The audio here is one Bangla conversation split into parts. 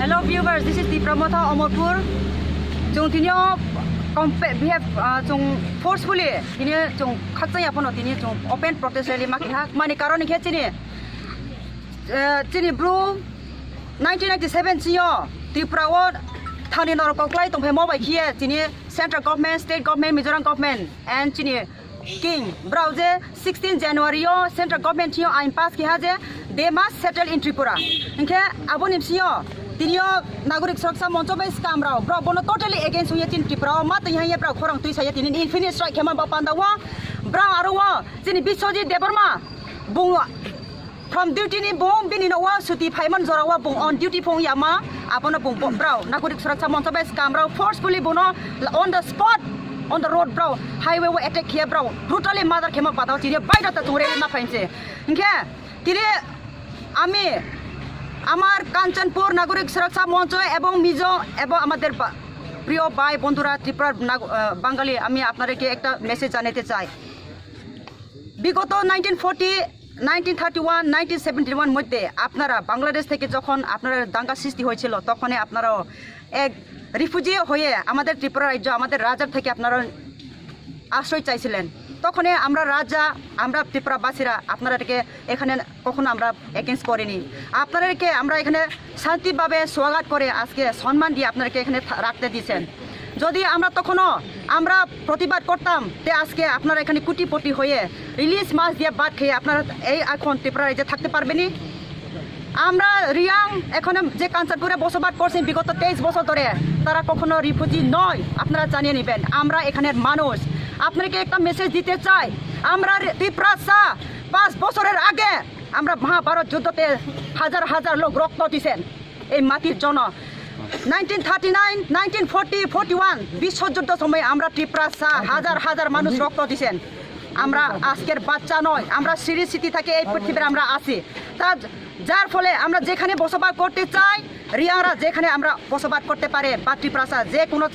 Hello viewers, this is TIPRA MOTHA Amarpur. Jung tinyo we have forcefully tinyo khatsaya pono tinyo open protest rally makihak mani karon khe chini blue 1997 chiyo TIPRA wo thani nor koklai tong phemo bai khie chini central government, state government, Mizoram government and chini king browse 16 January yo central government chiyo ain pass ki haje they must settle in Tripura inke abonim chiyo tinyo nagorik suraksa moncho bai scam rao bro bono totally against huye chin Tripura ma tin haye bro khorang tui saya tin infinite strike khema ba pandawa bro aruwa chini Biswajit Debbarma bung from duty ni bong bini no wa suti phaiman zorawa bong on duty phong yama apono bong bro nagorik suraksa moncho bai scam rao forcefully bono on the spot on the road bro highway wo attack here bro brutally mother khema patao chiri baida ta tungre na phainche inke tire ami আমার কাঞ্চনপুর নাগরিক সুরক্ষা মঞ্চ এবং মিজো এবং আমাদের প্রিয় ভাই বন্ধুরা ত্রিপুরার বাঙালি আমি আপনাদেরকে একটা মেসেজ জানাতে চাই বিগত 1931 1971 মধ্যে আপনারা বাংলাদেশ থেকে যখন আপনারা দাঙ্গা সৃষ্টি হয়েছিল তখন আপনারাও এক রিফিউজি হয়ে আমাদের ত্রিপুরা রাজ্য আমাদের রাজার থেকে আপনারা আশ্রয় চাইছিলেন তখন আমরা রাজা আমরা ত্রিপুরাবাসীরা আপনাদেরকে এখানে কখনো আমরা এগেইনস্ট করিনি আপনাদেরকে আমরা এখানে শান্তিভাবে স্বাগত করে আজকে সম্মান দিয়ে আপনাদেরকে এখানে রাখতে দিয়েছেন যদি আমরা তখনও আমরা প্রতিবাদ করতাম তে আজকে আপনারা এখানে কুটিপটি হয়ে রিলিজ মাছ দিয়ে বাদ খেয়ে আপনারা এই এখন ত্রিপুরা রাজ্যে থাকতে পারবেনি আমরা রিয়াং এখন যে কাঞ্চনপুরে বসবাস করছেন বিগত 23 বছর ধরে তারা কখনো রিফিউজি নয় আপনারা জানিয়ে নেবেন আমরা এখানের মানুষ আপনাকে একটা মেসেজ দিতে চাই আমরা ত্রিপুরা 5 বছরের আগে আমরা মহাভারত যুদ্ধতে হাজার হাজার লোক রক্ত দিয়েছেন এই মাটির জন্য 1939 1940 41 বিশ্বযুদ্ধ সময় আমরা ত্রিপুরা হাজার হাজার মানুষ রক্ত দিয়েছেন আমরা আজকের বাচ্চা নয় আমরা সিরিয়াসিটি থেকে এই পৃথিবীর আমরা আছি তা যার ফলে আমরা যেখানে বসবাস করতে চাই রিয়াংরা যেখানে আমরা বসবাস করতে পারে বা ত্রিপুরা যে কোনো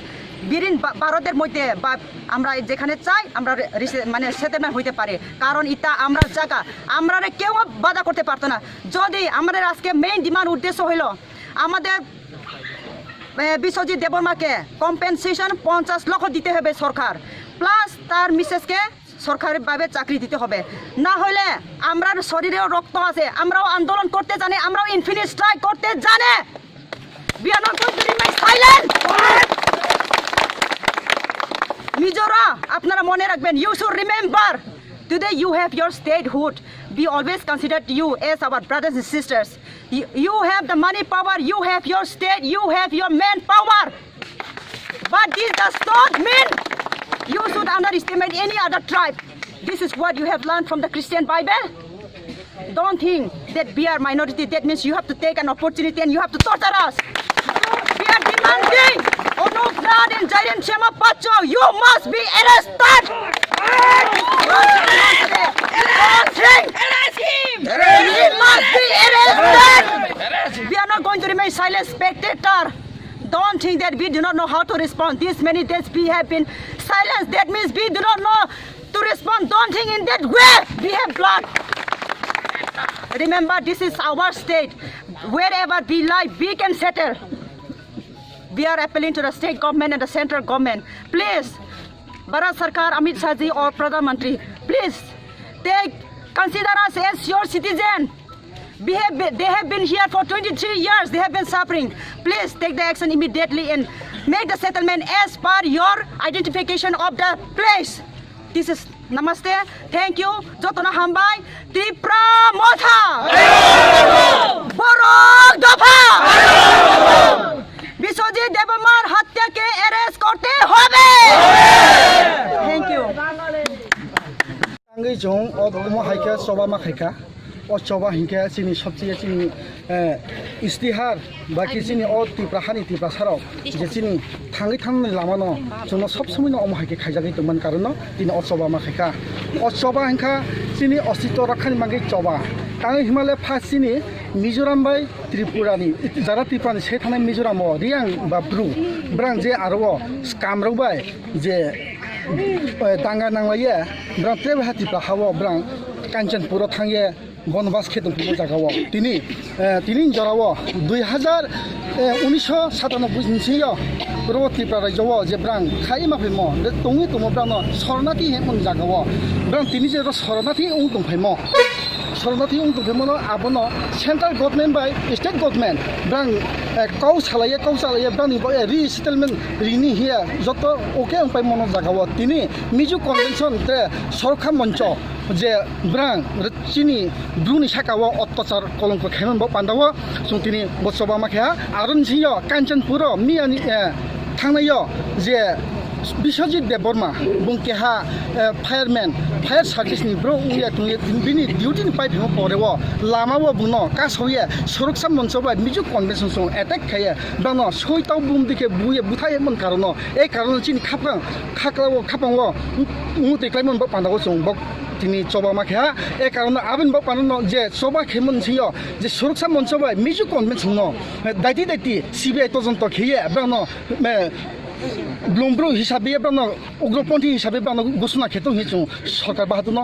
বিরিন ভারতের মধ্যে বা আমরা যেখানে চাই আমরা মানে সেটেলমেন্ট হইতে পারে কারণ এটা আমরা জায়গা আমরা কেউ বাধা করতে পারতো না যদি আমাদের আজকে মেইন ডিমান্ড উদ্দেশ্য হইল আমাদের বিশ্বজিৎ দেববর্মাকে কম্পেনসেশন 50 লক্ষ দিতে হবে সরকার প্লাস তার মিসেসকে সরকারিভাবে চাকরি দিতে হবে না হলে আমরা শরীরেও রক্ত আছে আমরাও আন্দোলন করতে জানি আমরাও ইনফিনিট স্ট্রাইক করতে জানে we are not going to remain silent মিজোরা আপনারা মনে রাখবেন you should remember today you have your statehood we always considered you as our brothers and sisters you have the money power you have your state you have your manpower but this does not mean you should underestimate any other tribe this is what you have learned from the Christian Bible don't think that we are minority that means you have to take an opportunity and you have to torture us we are demanding Onufnad and Jairen Shema Pacho, you must be arrested! He must be arrested! We are not going to remain silent spectator. Don't think that we do not know how to respond. These many days we have been silenced. That means we do not know to respond. Don't think in that way. We have blood. Remember, this is our state. Wherever we lie, we can settle. We are appealing to the state government and the central government. Please, Bharat Sarkar, Amit Shah ji or Pradhan Mantri, please consider us as your citizen. They have been here for 23 years. They have been suffering. Please take the action immediately and make the settlement as per your identification of the place. This is Namaste. Thank you. Jotona Hambai. TIPRA MOTHA. Borok Dofa. Biswajit দেববর্মার হত্যাকে অ্যারেস্ট করতে হবে থ্যাংক ইউ আঙ্গি জং অদম হাইকা সবা মা খাইকা ও সবা হিংকা চিনি সবচেয়ে চিনি ইস্তিহার বাকি চিনি ও ত্রিপুরাহানি ত্রিপুরাসারাও যে চিনি থাঙ্গি থাঙ্গি লামানো जोंनो सब समय अम हाइके खाइजागै दंमोन कारण दिनै असबा मा खाइका असबा हिंखा चिनि अस्तित्व रखानि मांगै चबा तांगै हिमालय फास चिनि मिजोराम बाय त्रिपुरानि जारा त्रिपुरानि से थानाय मिजोराम रियां बा ब्रां जे आरो स्काम रबाय जे दांगा नांलाये ब्रां ट्रेबल हातिफ्रा हावो ब्रां काঞ্চনপুর थांगे বনবাস খেতফিনো জায়গাও তিনি জরাও 1997 পুরো ত্রিপুরা রাজ্য যে ব্রাং খাই মাফিম টঙি টমব্রানো শরণার্থী হেমন জায়গাও ব্রাং তিনি যে শরণার্থী উং দংফাইম শরণার্থী উং দংফাইমনো আবনো সেন্ট্রাল গভর্নমেন্ট বাই স্টেট গভর্নমেন্ট ব্রাং কাউ চালাইয়ে ব্রাং রিসেটেলমেন্ট রিনি হিয়া যত ওকে উপায় মনো জায়গাও তিনি মিজু কনভেনশন সরকার মঞ্চ যে ব্রাং চিনি ব্রুনি সাকাও অত্যাচার কলঙ্ক খেমন পান্ডাও जों তিনি বৎসবা মাখা আরন ঝিয় কাঞ্চনপুর মিয়ানি থাংনায় যে বিশ্বজিৎ দেববর্মা বুংকেহা ফায়ারম্যান ফায়ার সার্ভিসনি ব্রো উইয়া তুই বিনি ডিউটিনি পাই ফেমো পরেও লামাও বুনো কাসয়ে সুরক্ষা মঞ্চবা মিজু কনভেনশন সং অ্যাটাক খায়ে বানো সইতাও বুম দিকে বুয়ে বুথাই মন কারণ এই কারণে চিনি খাপাও মুতে ক্লাইমন পান্ডাও जों তিনি চবা মাখা এই কারণে আবেন পানো যে চবা খেমন ছিয় যে সুরক্ষা মঞ্চবা মিজু কনভেনশন দায়িত্ব সিবিআই তদন্ত খেয়ে বানো ব্লুমব্রু হিসাবে উগ্রপন্থী হিসাবে ঘোষণা খেতে হয়েছে সরকার বাহাদুর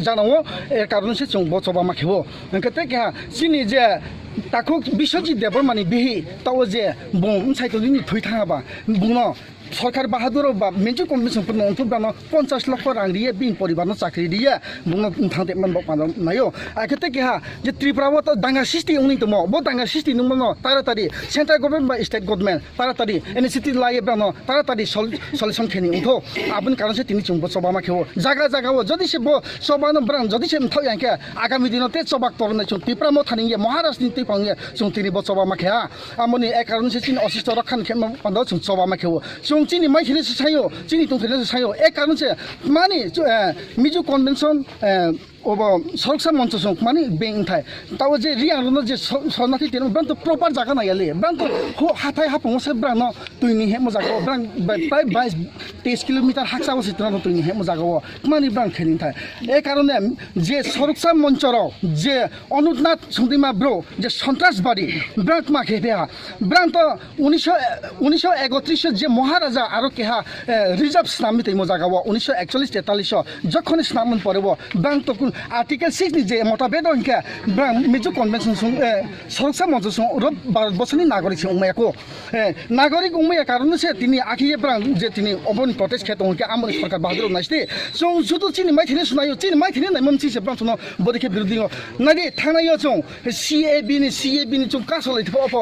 জানাও এর কারণে সে বচবা মাখেব ওখানে চিনি যে তাকে বিশ্বজিৎ দেববর্মানি বিহি তাও যে বম সাইকেলনি থই থাঙাবা বুনো সরকার বাহাদুর বা মেজর কমিশন অন্তর্বানো 50 লক্ষ রাং দিয়ে বিন পরিবার চাকরি দিয়ে বুনো থাকতে নাইও আখেতে কেহা যে ত্রিপুরাও তো দাঙ্গা সৃষ্টি উনি তো বো দাঙ্গা সৃষ্টি নমনো তাড়াতাড়ি সেন্ট্রাল গভর্নমেন্ট বা স্টেট গভর্নমেন্ট তাড়াতাড়ি ইনিশিয়েটিভ লাইয়ে ব্রানো তাড়াতাড়ি সলিউশন খেনি উঠো আপন কারণ সে তিনি চুম্ব সবা মাখেও জায়গাও যদি সে সবানো ব্রান যদি সে থাক ইয়াকে আগামী দিনতে সবাক তরনে চুম ত্রিপুরা মথানি মহারাষ্ট্র নীতি পাঙ্গে চুম তিনি বসবা মাখেয়া আমনি এক কারণ সে চিনি অসিষ্ট রক্ষণ খেম পান্দাও চুম সবা মাখেও চিনি মাইখিনি সাইও চিনি তুমখিনি সাইও এই কারণ সে মানে মিজু কনভেনশন সুরক্ষা মঞ্চ সং মানে বেং থাই তাও যে রিয়ানো যে শরণার্থী তেন ব্রান তো প্রপার জায়গা নাইলে ব্রান তো হাথাই হাপং সে ব্রান তুইনি হে মজাগো ব্রান প্রায় 22-23 কিলোমিটার হাকসাও সিতরানো তুইনি হে মজাগো মানে ব্রান খেনি থাই এই কারণে যে সুরক্ষা মঞ্চর যে অনুনাথ সন্দিমা ব্রো যে সন্ত্রাসবাদী ব্রান মাখে বেহা ব্রান তো 1931 যে মহারাজা আর কেহা রিজার্ভ স্নামিত মজাগাও 1941-43 যখন স্নামন পড়ব ব্রান তো আর্টিকেল 6 যে মতা বেদনকে ব্রাং মিজু কনভেনশন সুরক্ষা মঞ্চ ভারত বর্ষনি নাগরিক উমায়াকো নাগরিক উমায়া কারণে সে তিনি আখিয়ে ব্রাং যে তিনি অবন প্রটেস্ট খেতে উনকে আমন সরকার বাহাদুর নাইতে শুধু চিনি মাইথিনে শুনাयो চিনি মাইথিনে নাই মমচি সে ব্রাং শুনো বদিকে বিরোধী নাদি থানাयो সিএবি নি কাসলাই থপ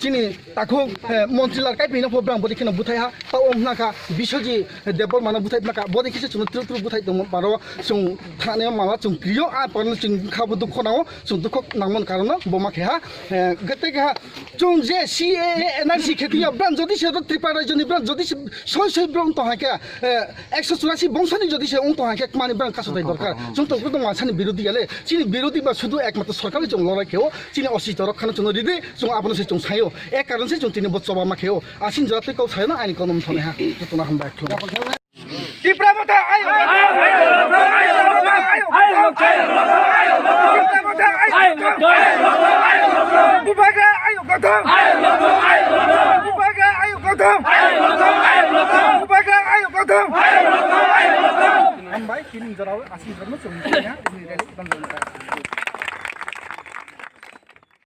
চিনি তাকো মন্ত্রীলার কাইপিনো ব্রাং বদিকে বুথাইহা তাও নাকা বিশ্বজিৎ দেববর্মা বুথাইনাকা বদিকে সে ট্রু বুথাই দম পারো থানাयाव माबा क्रियो आपान खाबो दुख नाव दुख नामन कारण बोमा खेहा गते खेहा जे सीए एनआरसी खेती ब्रान जदि से त्रिपुरा राज्यनि ब्रान जदि सय ब्रान तो हाके 184 बंशनि जदि से उन तो हाके माने ब्रान कासदाय दरकार तो गुदो मानसानि बिरोधी याले चिनि बिरोधी बा शुद्ध एकमात्र सरकारले जों लड़ाई खेओ चिनि असित रखना जों रिदि जों आपन से जों सायो एक कारण से जों तिनि बच्चबा मा खेओ आसिन जाते कौ सायो ना आइन कलम थने हा जतना हम बाइक टिप्रा मथा आयो bubaga ayo kotom bubaga ayo kotom bubaga ayo kotom हम भाई तीन जराव आसी धर्म चुम्बिया ini dari bang